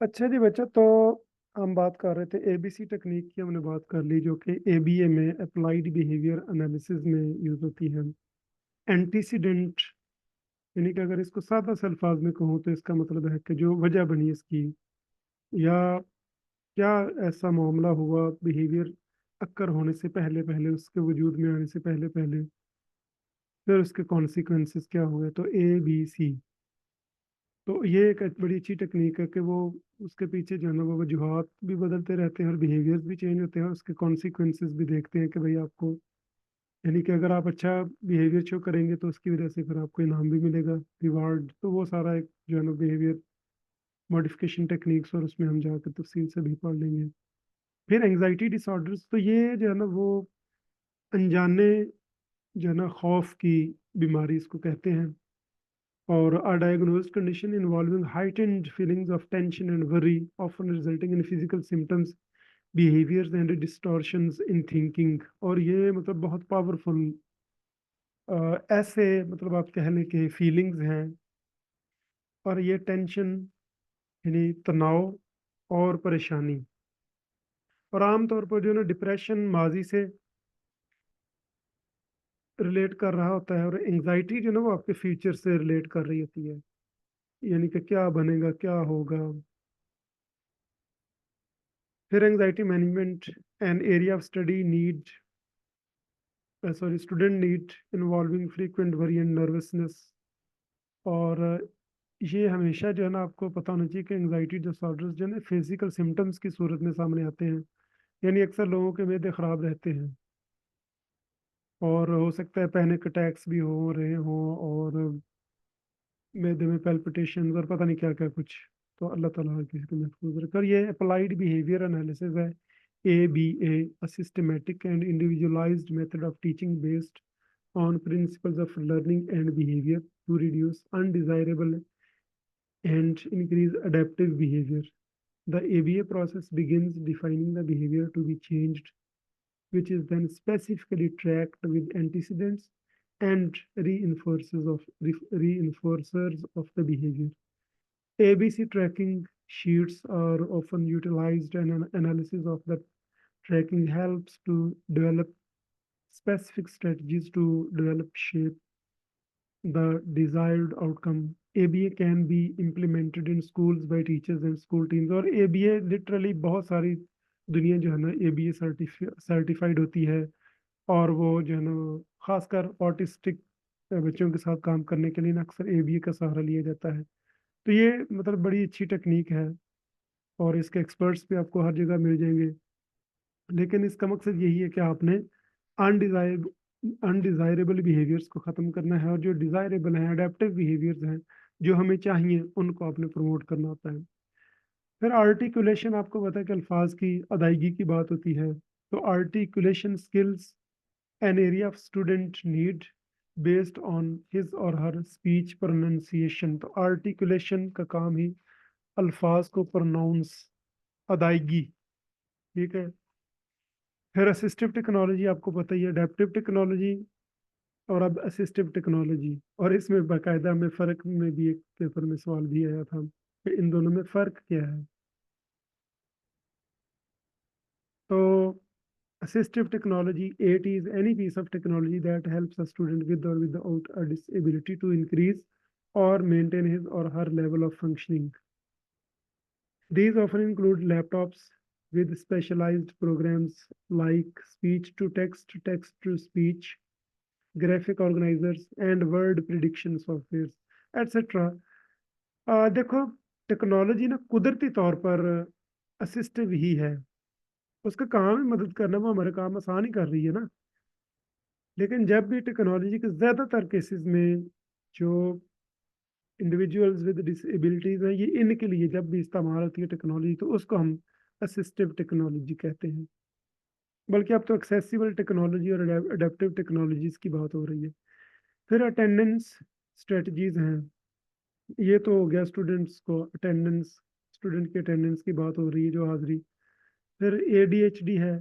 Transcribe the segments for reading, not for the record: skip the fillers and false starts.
अच्छा जी बच्चा, तो हम बात कर रहे थे एबीसी टेक्निक की। हमने बात कर ली जो कि एबीए में अप्लाइड बिहेवियर एनालिसिस में यूज होती है। एंटीसीडेंट, यानी कि अगर इसको सादा से अल्फाज में कहूँ तो इसका मतलब है कि जो वजह बनी इसकी, या क्या ऐसा मामला हुआ बिहेवियर अक्कर होने से पहले पहले, उसके वजूद में आने से पहले पहले, फिर उसके कॉन्सिक्वेंसेस क्या हुए। तो ए बी सी, तो ये एक बड़ी अच्छी टेक्निक है कि वो उसके पीछे जो है ना वो वजूहात भी बदलते रहते हैं और बिहेवियर्स भी चेंज होते हैं और उसके कॉन्सिक्वेंसेस भी देखते हैं कि भाई आपको, यानी कि अगर आप अच्छा बिहेवियर शो करेंगे तो उसकी वजह से फिर आपको इनाम भी मिलेगा, रिवार्ड। तो वो सारा एक जो है ना बिहेवियर मॉडिफिकेशन टेक्निक्स, और उसमें हम जाकर तफसील से भी पढ़ लेंगे। फिर एंजाइटी डिसऑर्डर्स, तो ये जो है ना वो अनजाने जो है ना खौफ की बीमारी इसको कहते हैं, or a diagnosed condition involving heightened feelings of tension and worry, often resulting in physical symptoms, behaviors and distortions in thinking। और ये मतलब बहुत पावरफुल ऐसे मतलब आप कह लें कि फीलिंग्स हैं, और ये टेंशन यानी तनाव और परेशानी, और आमतौर पर जो है ना डिप्रेशन माजी से रिलेट कर रहा होता है, और एंजाइटी जो है ना वो आपके फ्यूचर से रिलेट कर रही होती है, यानी कि क्या बनेगा क्या होगा। फिर anxiety management, an area of study need, student need involving frequent worry and nervousness. और ये हमेशा जो है ना आपको पता होना चाहिए कि एंजाइटी डिसऑर्डर्स जो है ना फिजिकल सिम्टम्स की सूरत में सामने आते हैं, यानी अक्सर लोगों के मैदे खराब रहते हैं, और हो सकता है पैनिक अटैक्स भी हो रहे हों, और मैदे में पैल्पिटेशन और पता नहीं क्या क्या कुछ। तो अल्लाह ताला हर किसी को महफूज रखे। और ये अप्लाइड बिहेवियर एनालिसिस है, ABA, a systematic and individualized method of teaching based on principles of learning and behavior to reduce undesirable and increase adaptive behavior. The ABA process begins defining the behavior to be changed, which is then specifically tracked with antecedents and reinforcers of the behavior. ABC tracking sheets are often utilized, and an analysis of the tracking helps to develop specific strategies to develop shape the desired outcome. ABA can be implemented in schools by teachers and school teams। और ABA literally बहुत सारी दुनिया जो है ना ABA certified होती है, और वो जो है ना खासकर ऑटिस्टिक बच्चों के साथ काम करने के लिए ना अक्सर ABA का सहारा लिया जाता है। तो ये मतलब बड़ी अच्छी टेक्निक है, और इसके एक्सपर्ट्स भी आपको हर जगह मिल जाएंगे। लेकिन इसका मकसद यही है कि आपने अनडिजायरेबल बिहेवियर्स को ख़त्म करना है, और जो डिज़ायरेबल हैं अडेप्टिव बिहेवियर्स हैं जो हमें चाहिए उनको आपने प्रमोट करना होता है। फिर आर्टिकुलेशन, आपको पता है कि अल्फाज की अदायगी की बात होती है। तो articulation skills an area of student need based on his और हर स्पीच प्रोनाउंसिएशन। तो आर्टिकुलेशन का काम ही अल्फाज को प्रोनाउंस, अदायगी, ठीक है। फिर असिस्टिव टेक्नोलॉजी, आपको पता ही है अडेप्टिव टेक्नोलॉजी और अब असिस्टिव टेक्नोलॉजी। और इसमें बाकायदा में फ़र्क में भी एक पेपर में सवाल भी आया था कि इन दोनों में फ़र्क क्या है। तो assistive technology, AT, is any piece of technology that helps a student with or without a disability to increase or maintain his or her level of functioning. These often include laptops with specialized programs like speech to text, text to speech, graphic organizers, and word prediction softwares, etc. देखो, technology ना कुदरती तौर पर assistive ही है, उसका काम ही मदद करना, वो हमारे काम आसान ही कर रही है ना। लेकिन जब भी टेक्नोलॉजी के ज़्यादातर केसेस में जो इंडिविजुअल्स विद डिसेबिलिटीज़ हैं, ये इनके लिए जब भी इस्तेमाल होती है टेक्नोलॉजी, तो उसको हम असिस्टिव टेक्नोलॉजी कहते हैं। बल्कि अब तो एक्सेसिबल टेक्नोलॉजी और अडेप्टिव टेक्नोलॉजीज की बात हो रही है। फिर अटेंडेंस स्ट्रेटजीज हैं, ये तो हो गया स्टूडेंट्स को अटेंडेंस, स्टूडेंट की अटेंडेंस की बात हो रही है, जो हाजिरी। फिर ADHD है,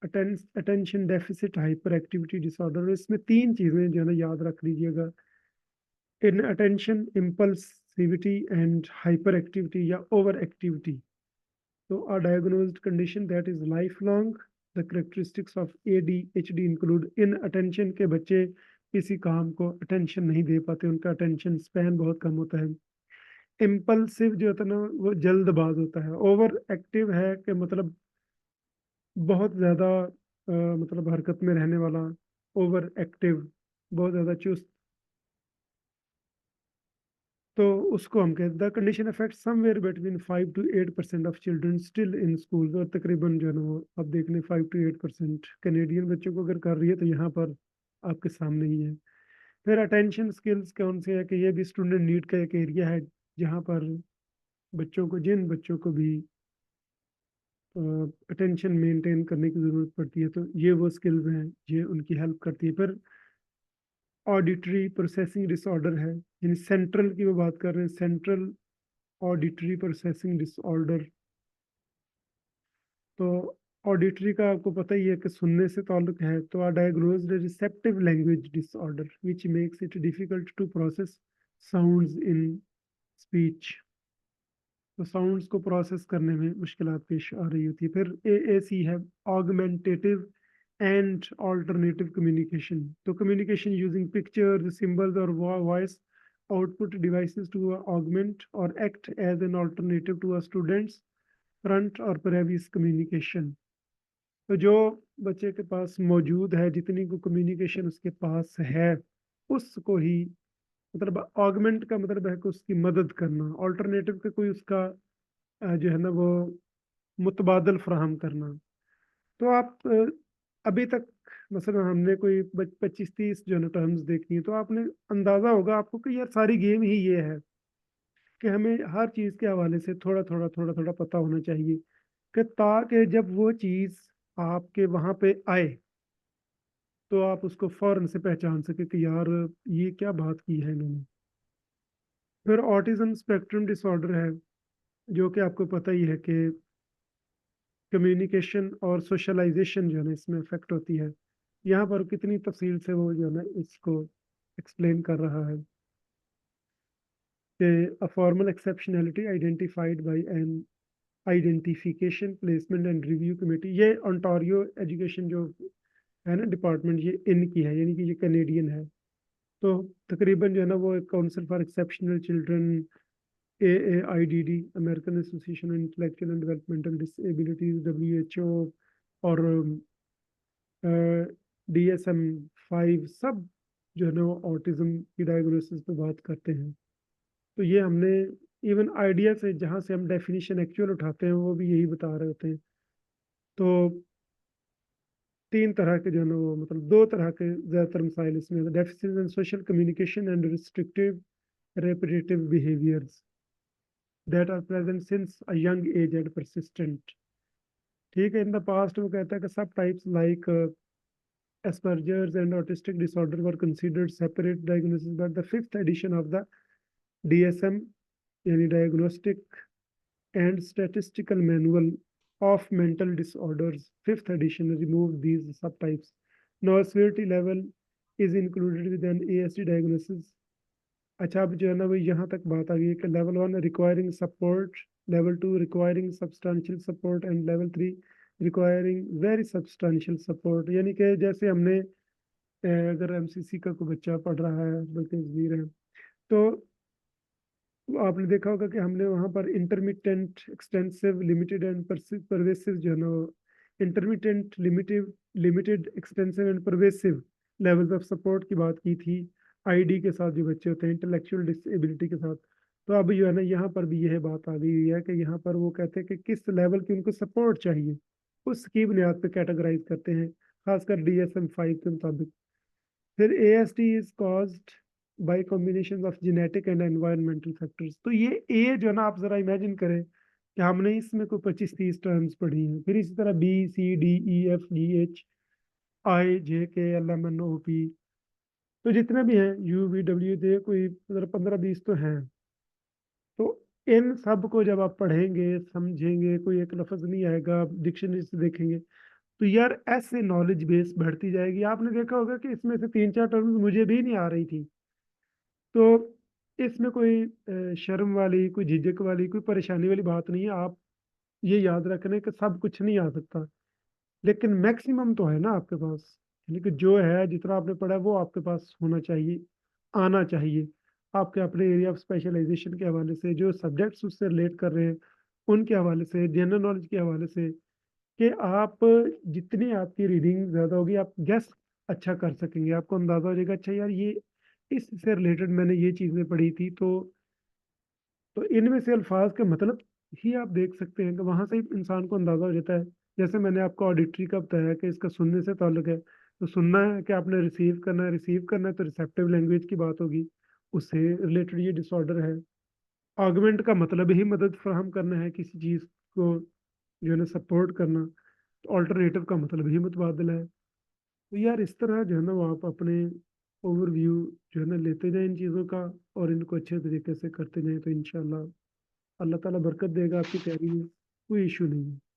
attention deficit hyperactivity disorder. इसमें तीन चीज़ें जो है ना याद रख लीजिएगा। Inattention impulse passivity and hyperactivity या overactivity. So a diagnosed condition that is lifelong. The characteristics of ADHD include inattention के बच्चे किसी काम को attention नहीं दे पाते, उनका attention span बहुत कम होता है. Impulsive जो होता है ना वो जल्दबाज होता है. ओवर एक्टिव है कि मतलब बहुत ज़्यादा मतलब हरकत में रहने वाला. ओवर एक्टिव बहुत ज़्यादा चुस्त. तो उसको हम कहते हैं the condition affect somewhere between 5 to 8% of children still in school. और तकरीबन जो है ना वो आप देख लें 5 to 8% कैनेडियन बच्चों को अगर कर रही है तो यहाँ पर आपके सामने ही है. फिर अटेंशन स्किल्स कौन से है कि ये भी स्टूडेंट नीड का एक एरिया है जहाँ पर जिन बच्चों को भी अटेंशन मेंटेन करने की ज़रूरत पड़ती है तो ये वो स्किल्स हैं ये उनकी हेल्प करती है. फिर ऑडिटरी प्रोसेसिंग डिसऑर्डर है, यानी सेंट्रल की वो बात कर रहे हैं, सेंट्रल ऑडिटरी प्रोसेसिंग डिसऑर्डर. तो ऑडिटरी का आपको पता ही है कि सुनने से ताल्लुक है. तो uh diagnosed receptive language disorder which makes it difficult to process sounds in speech. तो साउंड्स को प्रोसेस करने में मुश्किलात पेश आ रही होती है. फिर AAC है ऑगमेंटेटिव एंड ऑल्टरनेटिव कम्युनिकेशन. तो कम्युनिकेशन यूजिंग पिक्चर्स सिंबल्स और voice output devices to augment और act as an alternative to a student's front और प्रेवियस कम्युनिकेशन. तो जो बच्चे के पास मौजूद है जितनी को कम्युनिकेशन उसके पास है उसको ही मतलब ऑगमेंट का मतलब है कि उसकी मदद करना. ऑल्टरनेटिव का कोई उसका जो है ना वो मुतबादल फराहम करना. तो आप अभी तक मसलन हमने कोई 25-30 जो है ना टर्म्स देखी हैं तो आपने अंदाजा होगा आपको कि यार सारी गेम ही ये है कि हमें हर चीज़ के हवाले से थोड़ा थोड़ा पता होना चाहिए कि ताकि जब वो चीज़ आपके वहाँ पे आए तो आप उसको फौरन से पहचान सके कि यार ये क्या बात की है इन्होंने. फिर ऑटिज्म स्पेक्ट्रम डिसऑर्डर है जो कि आपको पता ही है कि कम्युनिकेशन और सोशलाइजेशन जो है ना इसमें इफेक्ट होती है. यहाँ पर कितनी तफसील से वो जो है ना इसको एक्सप्लेन कर रहा है कि a formal exceptionality identified by an identification placement and review committee. ये ओंटारियो एजुकेशन जो है ना डिपार्टमेंट ये इनकी है यानी कि ये कैनेडियन है. तो तकरीबन जो है ना वो council for exceptional children AAIDD American association intellectual and developmental disabilities WHO और DSM-5 सब जो है ना वो ऑटिज्म की डायग्नोसिस पे बात करते हैं. तो ये हमने इवन आइडिया से जहाँ से हम डेफिनेशन एक्चुअल उठाते हैं वो भी यही बता रहे होते हैं. तो 3 तरह के जो है ना वो मतलब 2 तरह के ज़्यादातर मसाइल इसमें deficit in social communication and restrictive repetitive behaviors that are present since a young age and persistent. ठीक है. इन द पास्ट वो कहता है कि सब types like Asperger's and autistic disorder were considered separate diagnoses, but the 5th edition of the DSM, यानी Diagnostic and Statistical Manual of Mental Disorders, 5th edition removed these subtypes. Now severity level is included with an ASD diagnosis. अच्छा अब जो है ना वो यहाँ तक बात आ गई है कि level 1 requiring support, level 2 requiring substantial support and level 3 requiring very substantial support. यानी कि जैसे हमने अगर MCC का कोई बच्चा पढ़ रहा है बल्कि तस्वीर है तो आपने देखा होगा कि हमने वहाँ पर intermittent extensive limited and pervasive जो है ना intermittent limited extensive and pervasive levels of support की बात की थी ID के साथ जो बच्चे होते हैं इंटेलेक्चुअल डिसेबिलिटी के साथ. तो अब जो है ना यहाँ पर भी यह बात आ गई हुई है कि यहाँ पर वो कहते हैं कि किस लेवल की उनको सपोर्ट चाहिए उसकी बुनियाद पे कैटेगराइज करते हैं खासकर DSM-5 के मुताबिक. फिर ASD is caused by combination of genetic and environmental factors. तो ये ए जो है ना आप जरा इमेजिन करें कि हमने इसमें कोई 25-30 टर्म्स पढ़ी हैं. फिर इसी तरह BCDEFGHIJKLMNOP तो जितने भी हैं UVWJ कोई 15-20 तो हैं. तो इन सब को जब आप पढ़ेंगे समझेंगे कोई एक लफ्ज नहीं आएगा डिक्शनरी से देखेंगे तो यार ऐसे नॉलेज बेस बढ़ती जाएगी. आपने देखा होगा कि इसमें से 3-4 टर्म्स मुझे भी नहीं आ रही थी. तो इसमें कोई शर्म वाली, कोई झिझक वाली, कोई परेशानी वाली बात नहीं है। आप ये याद रखना कि सब कुछ नहीं आ सकता, लेकिन मैक्सिमम तो है ना आपके पास। यानी कि जो है, जितना आपने पढ़ा है वो आपके पास होना चाहिए, आना चाहिए। आपके अपने एरिया ऑफ स्पेशलाइजेशन के हवाले से, जो सब्जेक्ट्स उससे रिलेट कर रहे हैं उनके हवाले से, जनरल नॉलेज के हवाले से, कि आप जितनी आपकी रीडिंग ज़्यादा होगी आप गेस अच्छा कर सकेंगे। आपको अंदाज़ा हो जाएगा, अच्छा यार ये इससे रिलेटेड मैंने ये चीज़ें पढ़ी थी, तो इनमें से अल्फाज के मतलब ही आप देख सकते हैं, कि वहां से ही इंसान को अंदाजा हो जाता है। जैसे मैंने आपको ऑडिटरी का बताया कि इसका सुनने से ताल्लुक है, तो सुनना है कि आपने रिसीव करना है, रिसीव करना है तो रिसेप्टिव लैंग्वेज की बात होगी, उससे रिलेटेड ये डिसऑर्डर है। आर्गुमेंट का मतलब ही मदद फराहम करना है, किसी चीज को जो है ना सपोर्ट करना। तो ऑल्टरनेटिव का मतलब ही मुतबादला है। तो यार इस तरह जो है ना वो आप अपने ओवरव्यू जो है ना लेते जाएं इन चीज़ों का, और इनको अच्छे तरीके से करते जाएं, तो इंशाल्लाह अल्लाह ताला बरकत देगा आपकी तैयारी में, कोई इशू नहीं है।